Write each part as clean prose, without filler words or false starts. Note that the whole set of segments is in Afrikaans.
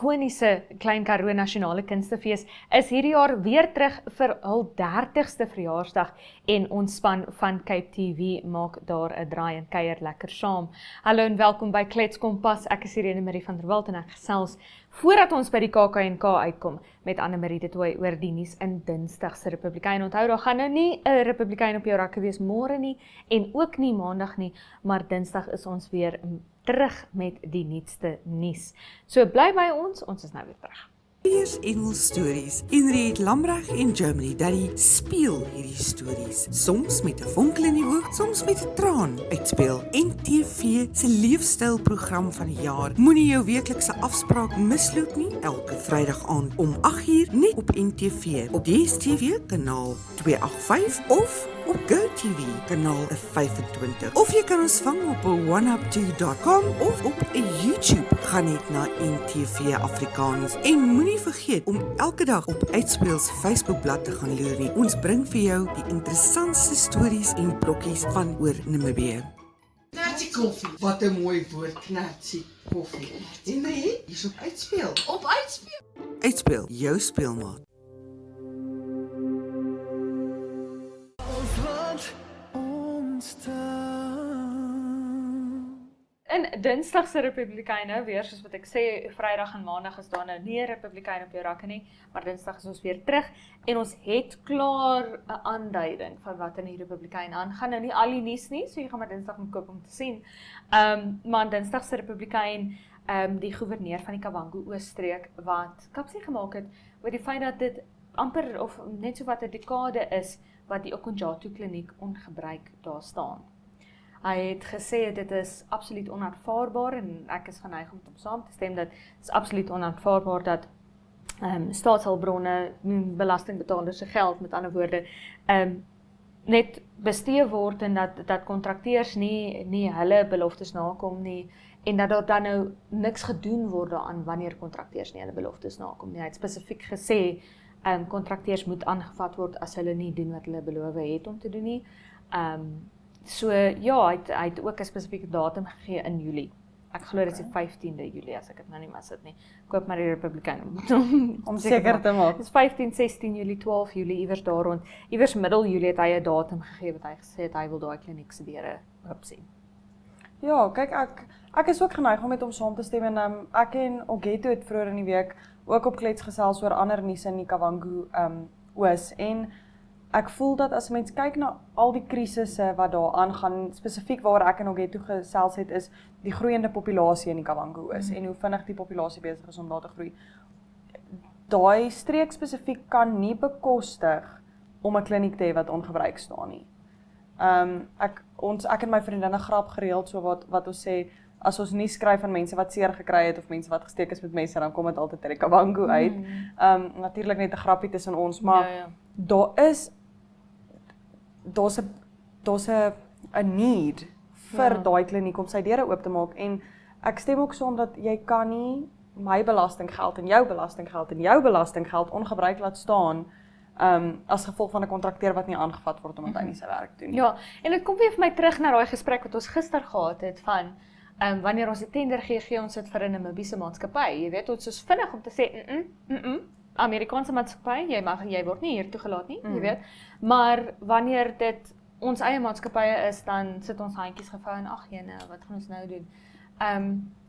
ikoniese Klein Karoo Nasionale Kunstefees is hierdie jaar weer terug vir hul 30ste verjaarsdag en ons span van Cape TV maak daar 'n draai en kuier lekker saam. Hallo en welkom by Klets Kompas. Ek is Irene Marie van der Walt en ek gesels voordat ons by die KAK&K uitkom met Anne-Marie de Tooy oor die nuus in Dinsdag se Republikein. Onthou, daar gaan nou nie 'n Republikein op jou rakke wees môre nie en ook nie maandag nie, maar Dinsdag is ons weer terug met die nuutste nuus. So bly by ons is nou weer terug. Eers Engels stories. Henriette Lambrecht en Germany Daddy speel hierdie stories. Soms met 'n vonkel in die oog, soms met 'n traan uitspeel. NTV se leefstylprogram van die jaar. Moenie jou weeklikse afspraak misloop nie. Elke Vrydag aand om 8uur net op NTV. Op DStv kanaal 285 of op GoTV kanaal 25. Of jy kan ons vang op 1up2.com of op YouTube. Gaan net na NTV Afrikaans en moenie vergeet om elke dag op Uitspeel se Facebookblad te gaan loer nie. Ons bring vir jou die interessantste stories en brokkies van oor Namibië. Knertsie koffie. Wat 'n mooi woord, knertsie koffie. Henry, hier's op Uitspeel. Op Uitspeel. Uitspeel, jou speelmaat. In Dinsdag se Republikeine weer, soos wat ek sê, Vrydag en Maandag is daar nou nie 'n Republikein op jou rakke nie, maar Dinsdag is ons weer terug en ons het klaar 'n aanduiding van wat in die Republikein aangaan. Nou nie al die nuus nie, so jy gaan maar Dinsdag moet koop om te sien. Maar Dinsdag se Republikein, die goewerneur van die Kavango-Oosstreek wat kapsie gemaak het oor die feit dat dit amper of net so wat 'n dekade is wat die Okonjatu kliniek ongebruik daar staan. Hy het gesê dit is absoluut onaanvaarbaar en ek is geneig om saam te stem dat dit is absoluut onaanvaarbaar dat staatshulpbronne, belastingbetalers se geld, met ander woorde, net bestee word en dat kontrakteurs nie hulle beloftes nakom nie en dat daar dan nou niks gedoen word daaraan wanneer kontrakteurs nie hulle beloftes nakom nie. Hy het spesifiek gesê kontrakteurs moet aangevat word as hulle nie doen wat hulle beloof het om te doen nie. So ja, hy het ook 'n spesifieke datum gegee in Julie. Ek glo dit is die 15de Julie as ek dit nou nie mis het nie. Koop maar die Republikein om seker te maak. Dis 15, 16 Julie, 12 Julie, iewers daar rond. Iewers middel Julie het hy 'n datum gegee wat hy gesê het hy wil daai kliniek se deure oop sien. Ja, kyk ek is ook geneig om met hom saam te stem en ek en Ogeto het vroeër in die week ook op Klets gesels oor ander nuus in die Kavango Oos en ek voel dat as mens kyk na al die krisisse wat daar aangaan, spesifiek waar ek en Ogeto gesels het, is die groeiende populasie in die Kavango Oos en hoe vinnig die populasie besig is om daar te groei. Daai streek spesifiek kan nie bekostig om 'n kliniek te hê wat ongebruik staan nie. Ek en my vriendinne grap gereeld so wat ons sê, as ons nie skryf van mense wat seer gekry het of mense wat gesteek is met messe, dan kom dit altyd uit die Kavango uit. Natuurlik net 'n grappie tussen ons, maar Ja. daar's 'n need vir daai kliniek om sy deure oop te maak en ek stem ook saam dat jy kan nie my belastinggeld en jou belastinggeld en jou belastinggeld ongebruik laat staan as gevolg van 'n kontrakteur wat nie aangevat word omdat hy nie sy werk doen nie. Ja, en dit kom weer vir my terug na daai gesprek wat ons gister gehad het van wanneer ons die tender gee ons dit vir 'n Namibiese maatskappy. Jy weet, ons is vinnig om te sê Amerikaanse maatskappy, jy word nie hier toegelaat nie, jy weet. Maar wanneer dit ons eie maatskappye is, dan sit ons handjies gevou en ag jene, wat gaan ons nou doen?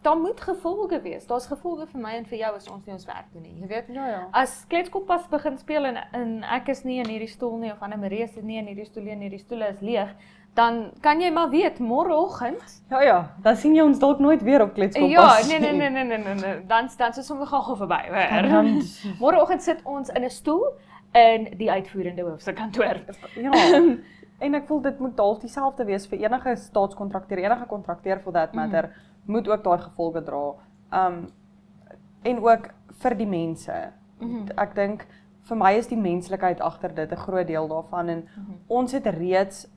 Daar moet gevolge wees. Daar's gevolge vir my en vir jou as ons nie ons werk doen nie, jy weet. Ja. As Klets Kompas begin speel en ek is nie in hierdie stoel nie of Anne-Marie is nie in hierdie stoel nie en hierdie stoele is leeg, dan kan jy maar weet, môreoggend Ja, dan sien jy ons dalk nooit weer op Klets Kompas. ja, nee, dan is sommer gou verby. Môreoggend sit ons in 'n stoel in die uitvoerende hoof se kantoor. Ja, en ek voel dit moet dalk dieselfde wees vir enige staatskontrakteur, enige kontrakteur for that matter, moet ook daai gevolge dra. En ook vir die mense. Ek dink, vir my is die menslikheid agter dit 'n groot deel daarvan en ons het reeds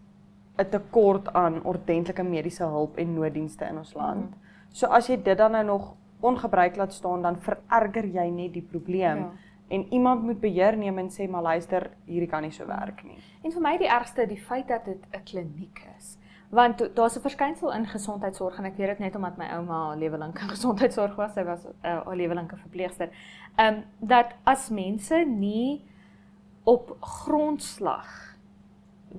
'n tekort aan ordentlike mediese hulp en nooddienste in ons land. So as jy dit dan nou nog ongebruik laat staan, dan vererger jy net die probleem. Ja. En iemand moet beheer neem en sê, maar luister, hierdie kan nie so werk nie. En vir my die ergste, die feit dat dit 'n kliniek is. Want daar's 'n verskynsel in gesondheidsorg en ek weet dit net omdat my ouma lewe lank in gesondheidsorg was, sy was haar lewe lank 'n verpleegster. Dat as mense nie op grondslag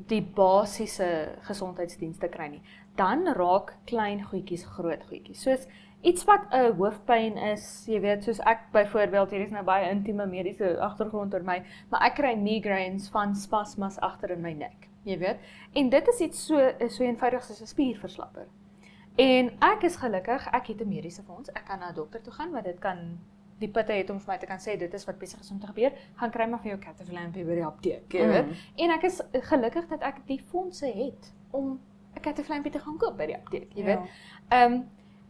die basiese gesondheidsdienste kry nie, dan raak klein goedjies groot goedjies. Soos iets wat 'n hoofpyn is, jy weet, soos ek byvoorbeeld, hier is nou baie intieme mediese agtergrond oor my, maar ek kry migraines van spasmas agter in my nek, jy weet. En dit is iets so eenvoudig soos 'n spierverslapper. En ek is gelukkig, ek het 'n mediese fonds, ek kan na 'n dokter toe gaan wat dit kan die putte het om vir my te kan sê, dit is wat besig is om te gebeur, gaan kry maar vir jou Caterpillar by die apteek, jy weet. En ek is gelukkig dat ek die fondse het om 'n Caterpillar te gaan koop by die apteek, jy weet.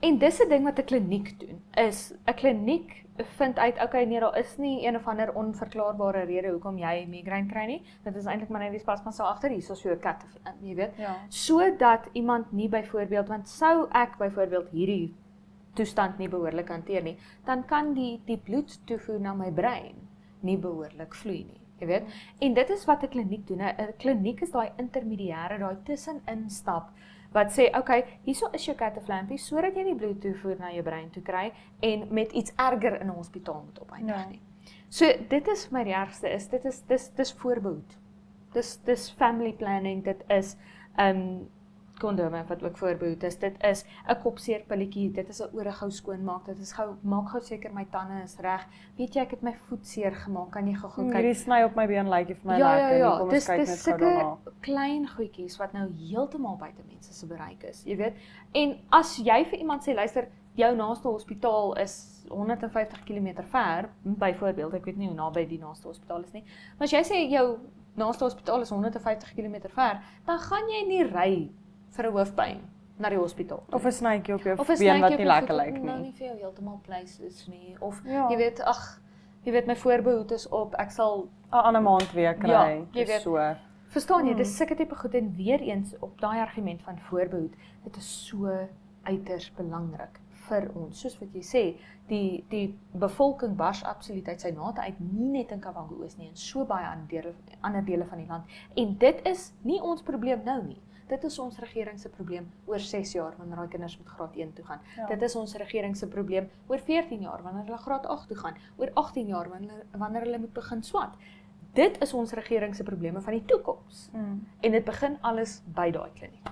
En dis 'n ding wat 'n kliniek doen, is 'n kliniek vind uit, okay, nee, daar is nie een of ander onverklaarbare rede hoekom jy migraine kry nie, dit is eintlik maar net die spasmas sal agter hier, soos vir jou Caterpillar, jy weet. Sodat iemand nie byvoorbeeld, want sou ek byvoorbeeld hierdie toestand nie behoorlik hanteer nie, dan kan die bloedtoevoer na my brein nie behoorlik vloei nie, jy weet. En dit is wat 'n kliniek doen. 'n Kliniek is daai intermediêre, daai tussenin stap wat sê, okay, hierso is jou Caterpillar sodat jy die bloedtoevoer na jou brein toe kry en met iets erger in 'n hospitaal moet opeindig nie. So dit is my ergste is dis voorbehoed. Dis family planning, dit is kondome wat ook voorbehoed is, dit is 'n kopseerpilletjie, dit is 'n ore gou skoonmaak, dit is maak gou seker my tande is reg. Weet jy, ek het my voet seer gemaak, kan jy gou kyk? Hierdie sny op my been lyk vir my lekker, kom ons kyk net gou daarna. Dis klein goedjies wat nou heeltemal buite mense se bereik is, jy weet. En as jy vir iemand sê, luister, jou naaste hospitaal is 150 km ver, byvoorbeeld, ek weet nie hoe naby die naaste hospitaal is nie, maar as jy sê jou naaste hospitaal is 150 km ver, dan gaan jy nie ry vir 'n hoofpyn na die hospitaal. Of 'n snytjie op jou been wat nie lekker lyk nie. Nou nie vir jou heeltemal pleis is nie, of jy weet, my voorbehoed is op, ek sal 'n ander maand weer kry, jy weet, so. Verstaan jy, dis sulke tipe goed en weer eens op daai argument van voorbehoed, dit is so uiters belangrik vir ons. Soos wat jy sê, die bevolking bars absoluut uit sy nate uit, nie net in Kavango-Oos nie, en so baie ander dele van die land. En dit is nie ons probleem nou nie. Dit is ons regering se probleem oor 6 jaar wanneer daai kinders met graad 1 toe gaan. Dit is ons regering se probleem oor 14 jaar wanneer hulle graad 8 toe gaan, oor 18 jaar wanneer hulle moet begin swat. Dit is ons regering se probleme van die toekoms. En dit begin alles by daai kliniek.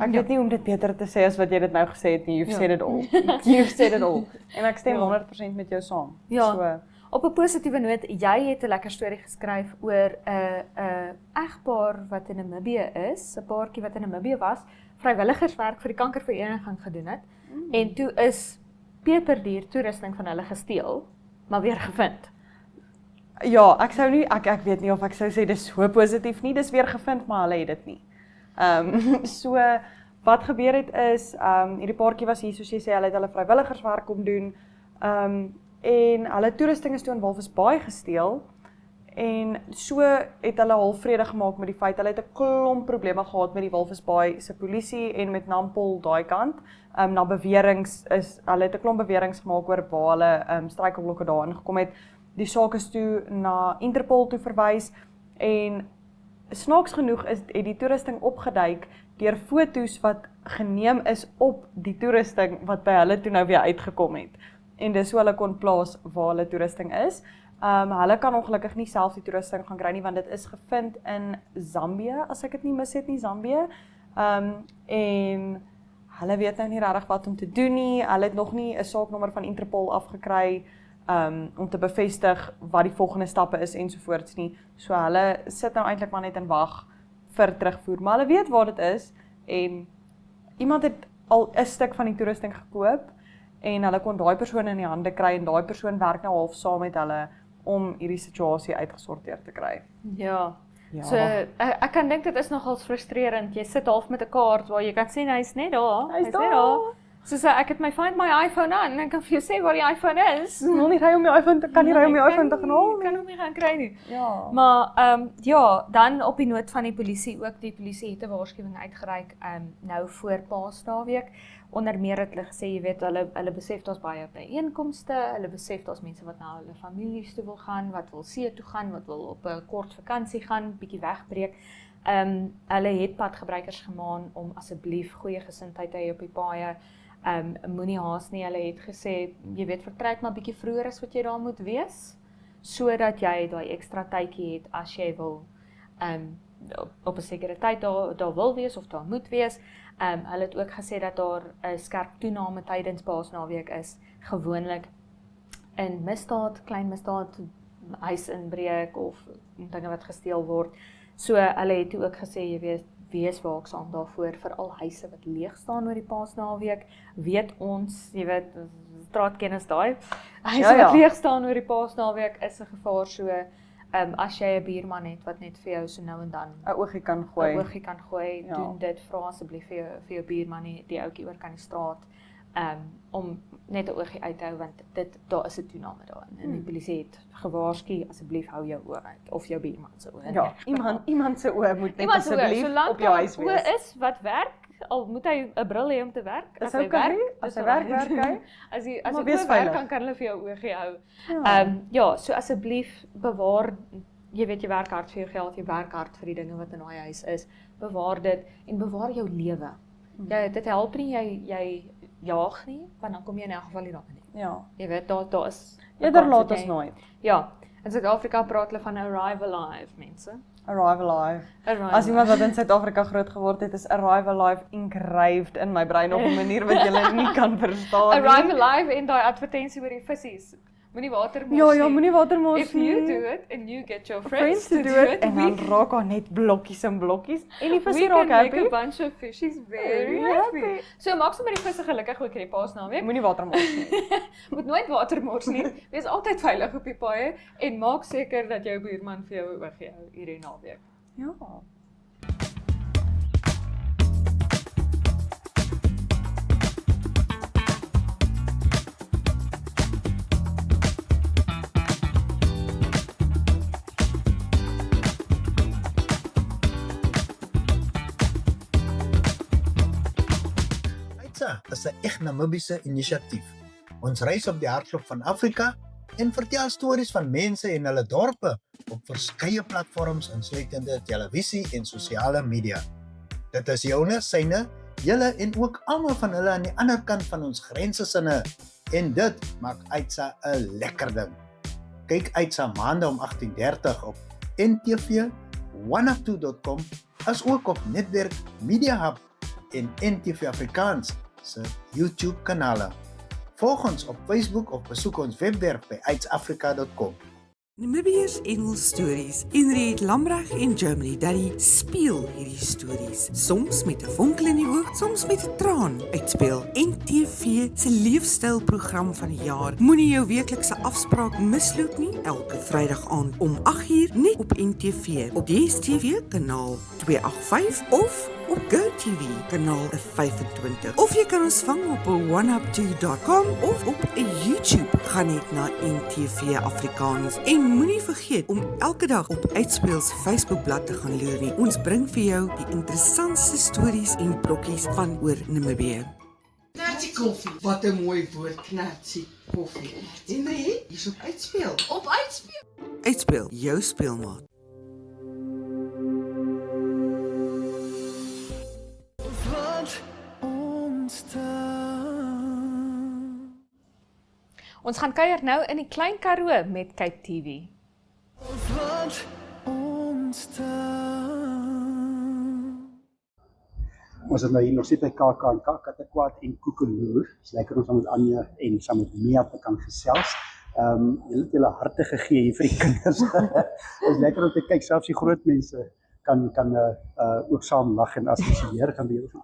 Ek weet nie om dit beter te sê as wat jy dit nou gesê het nie. You've said it all. You've said it all. En ek stem 100% met jou saam. So, op 'n positiewe noot, jy het 'n lekker storie geskryf oor 'n egpaar wat in Namibië is, 'n paartjie wat in Namibië was, vrywilligerswerk vir die kankervereniging gedoen het, en toe is peperduur toerusting van hulle gesteel, maar weer gevind. Ja, ek weet nie of ek sou sê dis so positief nie, dis weer gevind, maar hulle het dit nie. So, wat gebeur het is, hierdie paartjie was hier, soos jy sê, hulle het hulle vrywilligerswerk kom doen, en hulle toerusting is toe in Walvis Bay gesteel, en so het hulle half vrede gemaak met die feit, hulle het 'n klomp probleme gehad met die Walvis Bay se polisie en met Nampol daai kant, na beweringe hulle het 'n klomp beweringe gemaak oor waar hulle struikelblokke daarin gekom het. Die saak is toe na Interpol toe verwys, en snaaks genoeg het die toerusting opgeduik deur foto's wat geneem is op die toerusting wat by hulle toe nou weer uitgekom het. En dis hoe hulle kon plaas waar hulle toerusting is. Hulle kan ongelukkig nie self die toerusting gaan kry nie, want dit is gevind in Zambië, as ek dit nie mis het nie, Zambië. En hulle weet nou nie regtig wat om te doen nie. Hulle het nog nie 'n saaknommer van Interpol afgekry om te bevestig wat die volgende stappe is ensovoorts nie. So hulle sit nou eintlik maar net en wag vir terugvoer. Maar hulle weet waar dit is, en iemand het al 'n stuk van die toerusting gekoop, en hulle kon daai persoon in die hande kry, en daai persoon werk nou half saam met hulle om hierdie situasie uitgesorteer te kry. Ja. So, ek kan dink dit is nogals frustrerend. Jy sit half met 'n kaart waar jy kan sien hy's net daar. Hy's daar. Soos ek het my Find My iPhone aan, en ek kan vir jou sê waar die iPhone is. Wil nie ry om die iPhone te kan nie ry om die iPhone te gaan haal nie. Kan hom nie gaan kry nie. Ja. Maar dan op die noot van die polisie ook, die polisie het 'n waarskuwing uitgereik nou voor Paasnaweek. Onder meer het hulle gesê, jy weet, hulle besef daar's baie byeenkomste, hulle besef daar's mense wat na hulle families toe wil gaan, wat wil see toe gaan, wat wil op 'n kort vakansie gaan, bietjie wegbreek. Hulle het padgebruikers gemaan om asseblief goeie gesindheid te hê op die paaie. Moenie haas nie, hulle het gesê, jy weet, vertrek maar bietjie vroeër as wat jy daar moet wees, sodat jy daai ekstra tydjie het as jy wil op 'n sekere tyd daar wil wees of daar moet wees. Hulle het ook gesê dat daar 'n skerp toename tydens Paasnaweek is, gewoonlik in misdaad, klein misdaad, huisinbreuk of dinge wat gesteel word. So hulle het ook gesê, jy weet, wees waaksaam daarvoor, veral huise wat leeg staan oor die Paasnaweek. Weet ons, jy weet, straatkennis daai, huise wat leeg staan oor die Paasnaweek is 'n gevaar. So as jy 'n buurman het wat net vir jou so nou en dan 'n oogie kan gooi. 'n oogie kan gooi, doen dit, vra asseblief vir jou buurman, die ouetjie oor kan die straat, om net 'n oogie uit te hou, want daar is 'n toename daarin. En die polisie het gewaarsku, asseblief hou jou oë uit, of jou buurman se oë. Ja, iemand se oë moet net asseblief op jou huis wees. Solank is wat werk, al moet hy 'n bril hê om te werk. As hy werk, as hy werk hy. As hy wees werk veilig. kan hulle vir jou oogie hou. Ja. So asseblief bewaar, jy weet, jy werk hard vir jou geld, jy werk hard vir die dinge wat in daai huis is. Bewaar dit en bewaar jou lewe. Dit help nie jy jaag nie, want dan kom jy in elk geval nie daarin nie. Ja. Jy weet, daar is Eerder laat ons nooit. Ja, in Suid-Afrika praat hulle van arrive alive, mense. Arrive alive. Arrive As iemand wat in Suid-Afrika groot geword het, is arrive alive engraved in my brein op 'n manier wat jy nie kan verstaan nie. Arrive alive en daai advertensie oor die visies. Moenie water mors nie. Ja, moenie water mors If you do it and you get your friends to do it, en dan raak daar net blokkies en blokkies en die we visse can raak make happy. a bunch of fishies very Happy. happy. So maak sommer die visse gelukkig ook in die Paasnaweek. Moenie water mors nie. Moet nooit water mors nie. Wees altyd veilig op die paaie en maak seker dat jou buurman vir jou oogie hou hierdie naweek. Ja. Aitsa is 'n eg Namibiese inisiatief. Ons reis op die hartklop van Afrika en vertel stories van mense en hulle dorpe op verskeie platforms insluitende televisie en sosiale media. Dit is joune, syne, julle en ook almal van hulle aan die ander kant van ons grense sinne en dit maak Aitsa 'n lekker ding. Kyk Aitsa maande om 18:30 op NTV, oneup2.com as ook op Netwerk Media Hub en NTV Afrikaans se YouTube kanale. Volg ons op Facebook of besoek ons webwerf by aitsafrika.com. Namibiërs en hul stories. Inried Lambrag en Germany Daddy speel hierdie stories. Soms met 'n vonkel in die oog, soms met 'n traan. Uitspeel NTV se leefstylprogram van die jaar. Moenie jou weeklikse afspraak misloop nie. Elke Vrydag aand om 8:00 net op NTV, op DStv kanaal 285 of op GoTV kanaal 25. Of jy kan ons vang op oneup2.com of op YouTube. Gaan net na NTV Afrikaans en moenie vergeet om elke dag op Uitspeel se Facebookblad te gaan loer nie. Ons bring vir jou die interessantste stories en brokkies van oor Namibië. Knatsie koffie. Wat 'n mooi woord, knatsie koffie. Henry, hier's op Uitspeel. Op Uitspeel. Uitspeel, jou speelmaat. Ons gaan kuier nou in die Klein Karoo met Cape TV. Ons het nou hier nog sit by KAKNK, Katekwaad en Koekeloer. Dit is lekker om saam met Anja en saam met Mia te kan gesels. Julle het julle harte gegee hier vir die kinders. Dit is lekker om te kyk, selfs die groot mense kan ook saam lag en assosieer gaan weer van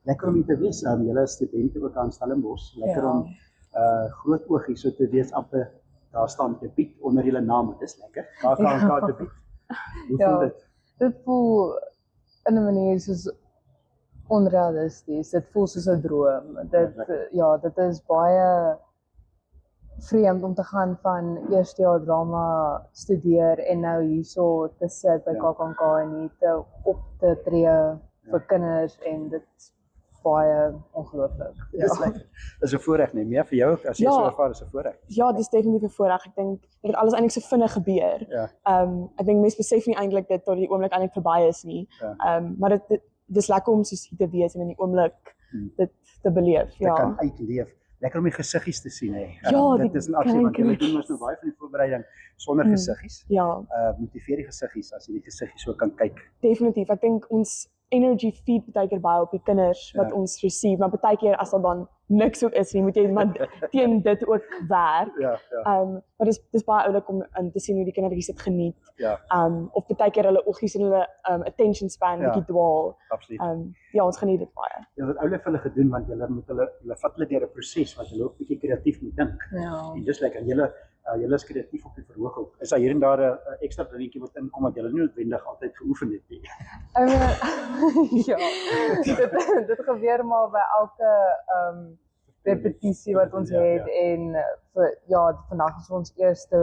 lekker om hier te wees. Julle is studente ook aan Stellenbosch. Lekker om groot oog hier so te wees amper daar staan te bied onder julle name. Dis lekker. KAKNK te bied. Hoe voel dit? Dit voel in 'n manier soos onrealisties. Dit voel soos 'n droom. Dit is baie vreemd om te gaan van eerste jaar drama studeer en nou hierso te sit by KAKNK en hier op te tree vir kinders en dit baie ongelooflik. Dis lekker. Dis 'n voorreg nie meer vir jou as jy Ja. so ervaar, is 'n voorreg. Ja, dis definitief 'n voorreg. Ek dink dit het alles eintlik so vinnig gebeur. Ja. Ek dink mense besef nie eintlik dit tot die oomblik eintlik verby is nie. Ja. Maar dis lekker om soos hier te wees en in die oomblik dit te beleef. Jy Ja. kan uitleef. Lekker om die gesiggies te sien hè. Ja, Dit is 'n aksie want jy doen mos nou baie van die voorbereiding sonder gesiggies. Ja, Motiveer die gesiggies as jy die gesiggies so kan kyk. definitief. Ek dink ons energy feed baie keer baie op die kinders wat Ja. ons receive, maar baie keer as daar dan niks ook is nie, moet jy maar teen dit ook werk. Ja, ja. Maar dis baie oulik om te sien hoe die kinders dit geniet. Ja. Of baie keer hulle oggies en hulle attention span Ja. bietjie dwaal. Absoluut. Ja, ons geniet dit baie. Jy het oulik vir hulle gedoen want hulle vat hulle deur 'n proses wat hulle ook bietjie kreatief moet dink. Ja. En dis lekker. Julle is kreatief op die verhoog ook. Is daar hier en daar 'n ekstra dingetjie wat inkom wat julle nie noodwendig altyd geoefen het nie? Ja, dit gebeur maar by elke repetisie wat ons het en vandag is ons eerste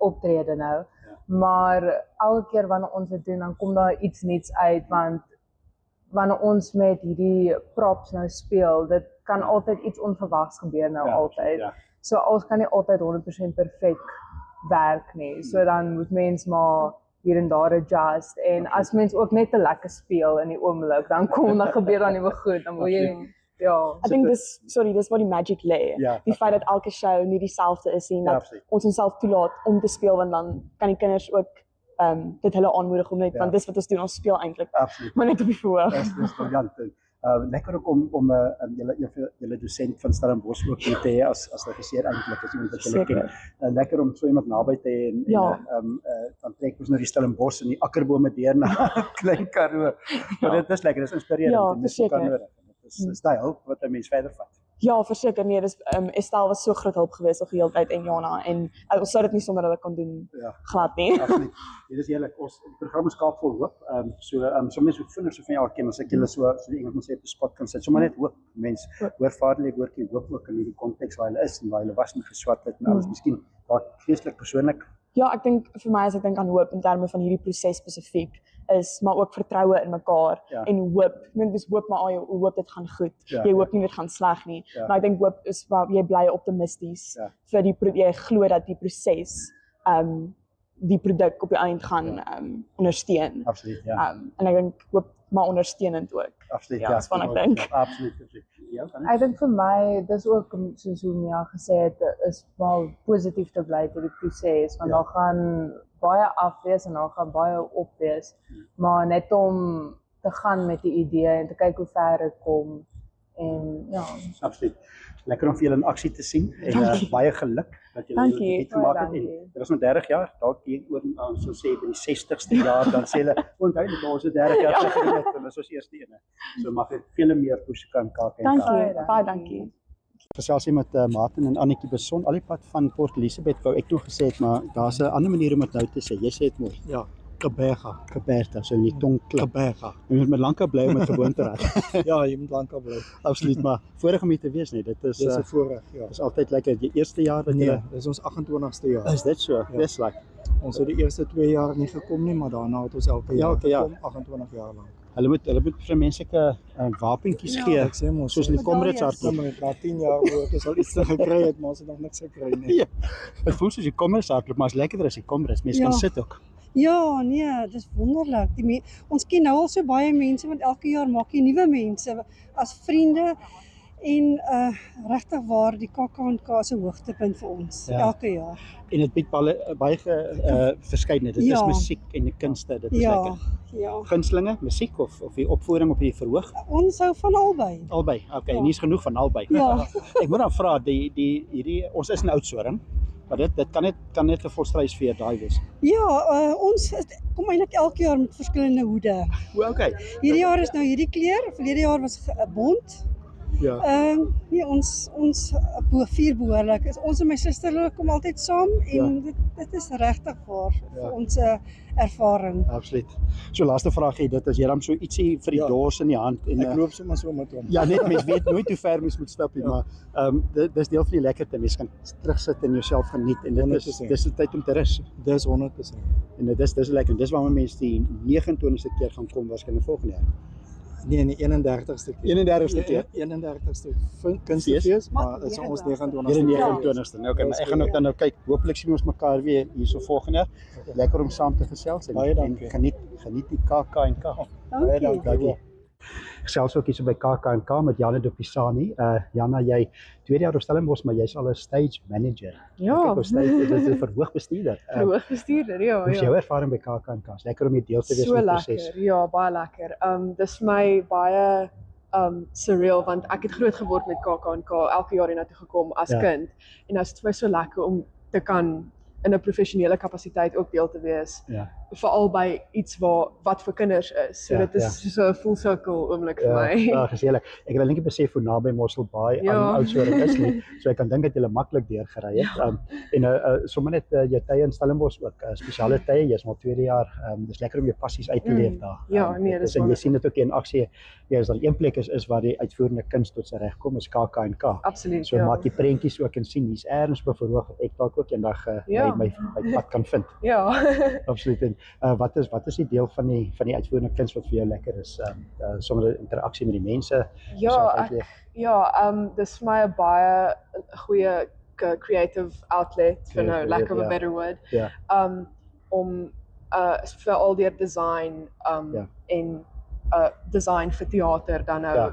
optrede nou. Maar elke keer wanneer ons dit doen, dan kom daar iets nuuts uit want wanneer ons met hierdie props nou speel, dit kan altyd iets onverwags gebeur nou altyd. Ja. So ons kan nie altyd 100% perfek werk nie. So dan moet mens maar hier en daar adjust en as mens ook net te lekker speel in die oomblik, dan gebeur dan nuwe goed, dan wil jy ek dink dis waar die magic lê. Ja, Die feit dat elke show nie dieselfde is nie, Ja, dat absoluut. ons onsself toelaat om te speel want dan kan die kinders ook dit hulle aanmoedig om net want dis wat ons doen, ons speel eintlik, Absoluut. maar net op die verhoog. Dis briljant. Lekker ook om julle dosent van Stellenbosch ook hier te hê as regisseur eintlik as iemand wat julle ken. Lekker om so iemand naby te hê en dan trek ons nou die Stellenbosch en die akkerbome deur na Klein Karoo. Maar dit is lekker, dis inspirerend Ja, en dis ook verseker. nodig. Dit is daai hulp wat 'n mens verder vat. Ja, verseker nee, dis Estelle was so groot hulp geweest op die hele tyd en Jana en ons sou dit nie sonder hulle kon doen Ja. glad nie. Absoluut. Dit is heerlik. Ons die program is Kaap vol hoop. Sommige so vinnig so van jou ken as ek julle so die Engels sê op die spot kan sit. Sommer net hoop. Mens hoor vaderlik woordjie hoop ook in hierdie konteks waar hulle is en waar hulle was en geswat het en alles. Miskien dalk geestelik persoonlik. Ja, ek dink vir my as ek dink aan hoop in terme van hierdie proses spesifiek is maar ook vertroue in mekaar en hoop. Dis hoop maar jy hoop dit gaan goed. Jy hoop nie dit gaan sleg nie. Maar ek dink hoop is waar jy bly optimisties vir jy glo dat die proses die produk op die eind gaan ondersteun. Absoluut, ja. En ek dink hoop maar ondersteunend ook. Absoluut, ja. Dis wat ek dink. Ja, absoluut. Ja, Ek dink vir my dis ook soos hoe Mia gesê het is maar positief te bly deur die proses want daar gaan baie af wees en daar gaan baie op wees. Maar net om te gaan met die idee en te kyk hoe ver dit kom en ja. Absoluut. Lekker om vir julle in aksie te sien en baie geluk dat julle dit gemaak het. Dit was nou 30 jaar, dalk hier oor so sê by die 60ste jaar dan sê hulle onthou net ons het 30 jaar se gedoen en dis ons eerste ene. So mag dit vele meer push kan kaak en Dankie, baie dankie. Gesels hier met Martin en Annetjie Beson al die pad van Port Elizabeth wou ek nog gesê het maar daar's 'n ander manier om dit nou te sê. Jy sê dit mooi. Ja, Kaberga, so in die tong klip. Kaberga. Jy moet met lankal bly om dit gewoon te raak. Ja, jy moet lankal bly. Absoluut, maar voorreg om hier te wees nie. Dit is Dis 'n voorreg, ja. Dis altyd lekker. Die eerste jaar wat Nee, dis ons 28ste jaar. Is dit so? Ja. Dis lekker. Ons het die eerste 2 jaar nie gekom nie, maar daarna het ons elke jaar gekom, 28 jaar lank. Hulle moet vir menslike wapentjies gee. Ek sê mos soos die Comrades hardloop. Na 10 jaar ook is al iets te gekry het, maar ons het nog niks gekry nie. Ja. Dit voel soos die Comrades hardloop, maar is lekkerder as die Comrades. Mense kan sit ook. Ja, nee, dis wonderlik. Ons ken nou al so baie mense want elke jaar maak jy nuwe mense as vriende en regtig waar die KAK se hoogtepunt vir ons elke jaar. En dit bied baie verskeidenheid. Dit is musiek en die kunste, dit is lekker. Ja. Gunstelinge, musiek of die opvoering op die verhoog? Ons hou van albei. Albei. Okay, nie is genoeg van albei. Ja. Ek moet dan vra hierdie ons is in Oudtshoorn, maar dit kan net 'n volstruisveer daai wees. Ja, ons kom eintlik elke jaar met verskillende hoede. Okay. Hierdie jaar is nou hierdie kleur, verlede jaar was 'n bont. Ja. Nee, ons 4 behoorlik. Ons en my suster kom altyd saam en dit is regtig waar vir ons ervaring. Absoluut. So laaste vraagie, dit as jy dan so ietsie vir die dors in die hand en ek loop sommer so met hom. Ja, net mens weet nooit hoe ver mens moet stap nie, maar dis deel van die lekkerte. Mens kan terugsit en jouself geniet en dit is die tyd om te rus. Dis 100%. En dis lekker. Dis waarom mense die 29ste keer gaan kom waarskynlik volgende jaar. Nee, die 31ste keer. 31ste keer? 31ste kunstefees, maar dit is ons 29ste. Hier die 29ste. Nou, okay, maar ek gaan ook dan nou kyk. Hopelik sien ons mekaar weer hierso volgende jaar. Lekker om saam te gesels en geniet die KAK&K. Baie dankie. Ek selfs ook hier so by KAK&K met Janne Dopisani. Janna, jy tweede jaar op Stellenbosch, maar jy's al 'n stage manager. Ja. Kyk, op stage, dit is 'n verhoogbestuurder. Verhoogbestuurder, ja. Hoe is jou ervaring by KAK&K? Is lekker om hier deel te wees So van die lekker, proses. ja, baie lekker. Dis vir my baie surreal want ek het groot geword met KAK&K, elke jaar hiernatoe gekom as kind en nou is dit vir my so lekker om te kan in 'n professionele kapasiteit ook deel te wees. Ja. Veral by iets wat vir kinders is. So dit is so 'n full circle oomblik vir my. Ja, gesellig. Ek het al net besef hoe naby Mosselbaai aan Oudtshoorn is nie. So ek kan dink dat jy maklik deurgery het. En sommer net jou tye in Stellenbosch ook, spesiale tye. Jy's maar tweede jaar. Dis lekker om jou passies uit te leef daar. Ja, nee, dis en jy sien dit ook in aksie. Ja, as daar een plek is waar die uitvoerende kuns tot sy reg kom, is KAK&K. Absoluut. So maak jy prentjies ook en sien hier's ergens op 'n verhoog wat ek dalk ook eendag my pad kan vind. Ja. Absoluut. En wat is die deel van die uitvoerende kuns wat vir jou lekker is? Sommer interaksie met die mense. Dis vir my 'n baie goeie creative outlet for lack of a better word. Ja. Om vir al die design en design vir teater dan nou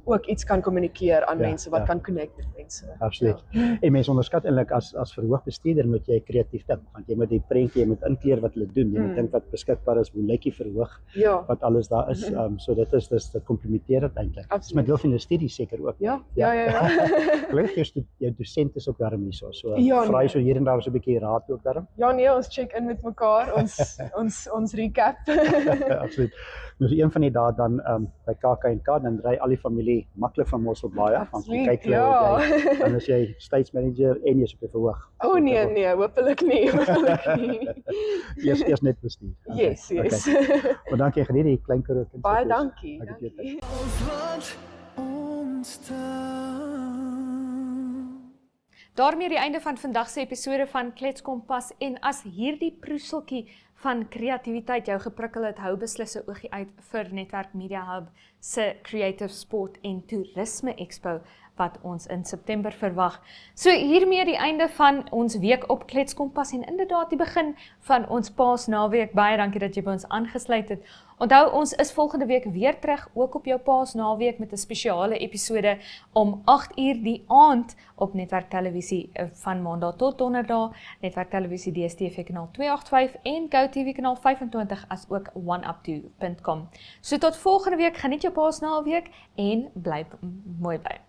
ook iets kan kommunikeer aan mense wat kan connect met mense. Absoluut. En mense onderskat eintlik as verhoogbestuurder moet jy kreatief dink want jy moet die prentjie moet inkleer wat hulle doen. Jy moet dink wat beskikbaar is, hoe lyk die verhoog, wat alles daar is. So dit komplementeer dit eintlik. Dis met deel van die studie seker ook. Ja. Gelukkig jou dosent is ook daarom hierso. So vra jy so hier en daar so 'n bietjie raad ook daarom. Ja nee, ons check in met mekaar, ons recap. Absoluut. Nou een van die dae dan by KAK&K dan ry al die familie maklik van Mosselbaai af want jy kyk dan as jy stage manager en jy's op die verhoog. Nee, hopelik nie. Eers net bestuur. Yes. Maar dankie geniet die klein Karoo kind. Baie dankie. Daarmee die einde van vandag se episode van Klets Kompas en as hierdie proeseltjie van kreatiwiteit jou geprikkel het, hou beslis 'n oogie uit vir Netwerk Media Hub se Creative Sport en Toerisme Expo wat ons in September verwag. So hiermee die einde van ons week op Klets Kompas en inderdaad die begin van ons Paasnaweek. Baie dankie dat jy by ons aangesluit het. Onthou, ons is volgende week weer terug, ook op jou Paasnaweek met 'n spesiale episode om 8:00 die aand op Netwerk Televisie van Maandag tot Donderdag, Netwerk Televisie DStv kanaal 285 en GoTV kanaal 25 as ook oneup2.com. So tot volgende week, geniet jou Paasnaweek en bly mooi by.